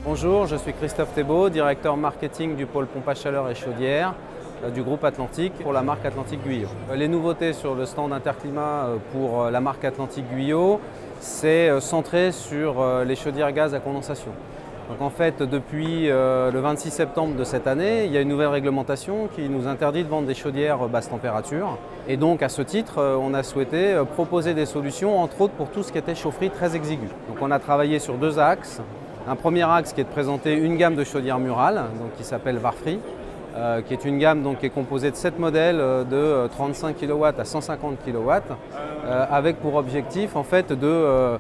Bonjour, je suis Christophe Thébault, directeur marketing du pôle pompe à chaleur et chaudière du groupe Atlantique pour la marque Atlantique Guyot. Les nouveautés sur le stand Interclimat pour la marque Atlantique Guyot, c'est centré sur les chaudières gaz à condensation. Donc en fait, depuis le 26 septembre de cette année, il y a une nouvelle réglementation qui nous interdit de vendre des chaudières basse température. Et donc à ce titre, on a souhaité proposer des solutions, entre autres pour tout ce qui était chaufferie très exiguë. Donc on a travaillé sur deux axes. Un premier axe qui est de présenter une gamme de chaudières murales, donc qui s'appelle Varfree, qui est une gamme qui est composée de 7 modèles de 35 kW à 150 kW, avec pour objectif en fait de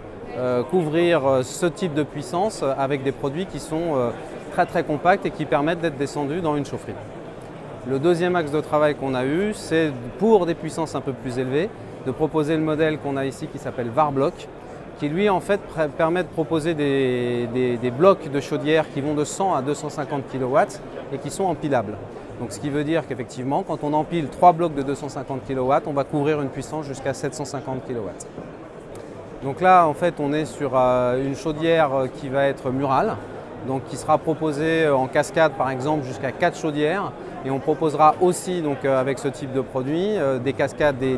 couvrir ce type de puissance avec des produits qui sont très compacts et qui permettent d'être descendus dans une chaufferie. Le deuxième axe de travail qu'on a eu, c'est pour des puissances un peu plus élevées, de proposer le modèle qu'on a ici qui s'appelle Varblock, qui lui en fait permet de proposer des blocs de chaudière qui vont de 100 à 250 kW et qui sont empilables. Donc ce qui veut dire qu'effectivement, quand on empile 3 blocs de 250 kW, on va couvrir une puissance jusqu'à 750 kW. Donc là, en fait, on est sur une chaudière qui va être murale, donc qui sera proposée en cascade, par exemple, jusqu'à 4 chaudières. Et on proposera aussi, donc, avec ce type de produit, des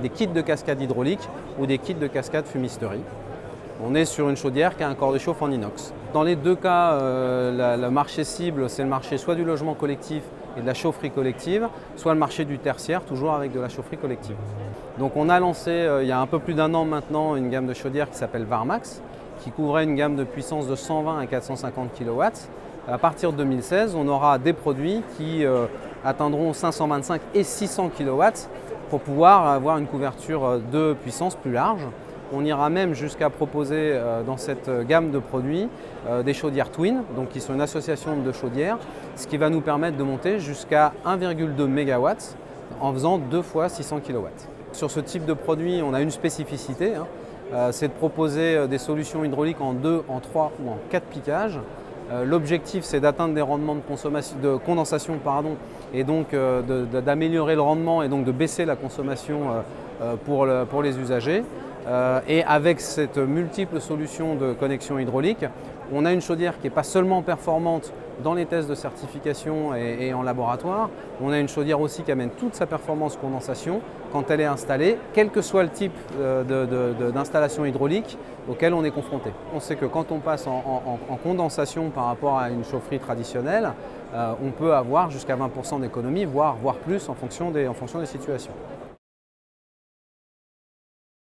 kits de cascade hydraulique ou des kits de cascade fumisterie. On est sur une chaudière qui a un corps de chauffe en inox. Dans les deux cas, le marché cible, c'est le marché soit du logement collectif et de la chaufferie collective, soit le marché du tertiaire, toujours avec de la chaufferie collective. Donc on a lancé il y a un peu plus d'un an maintenant une gamme de chaudières qui s'appelle Varmax, qui couvrait une gamme de puissance de 120 à 450 kW. À partir de 2016, on aura des produits qui atteindront 525 et 600 kW pour pouvoir avoir une couverture de puissance plus large. On ira même jusqu'à proposer dans cette gamme de produits des chaudières Twin, donc qui sont une association de chaudières, ce qui va nous permettre de monter jusqu'à 1,2 MW en faisant 2 fois 600 kW. Sur ce type de produit, on a une spécificité, c'est de proposer des solutions hydrauliques en 2, en 3 ou en 4 piquages. L'objectif, c'est d'atteindre des rendements de condensation et donc d'améliorer le rendement et donc de baisser la consommation pour les usagers. Et avec cette multiple solution de connexion hydraulique, on a une chaudière qui n'est pas seulement performante dans les tests de certification et en laboratoire, on a une chaudière aussi qui amène toute sa performance condensation quand elle est installée, quel que soit le type d'installation hydraulique auquel on est confronté. On sait que quand on passe en condensation par rapport à une chaufferie traditionnelle, on peut avoir jusqu'à 20% d'économie, voire plus en fonction des situations.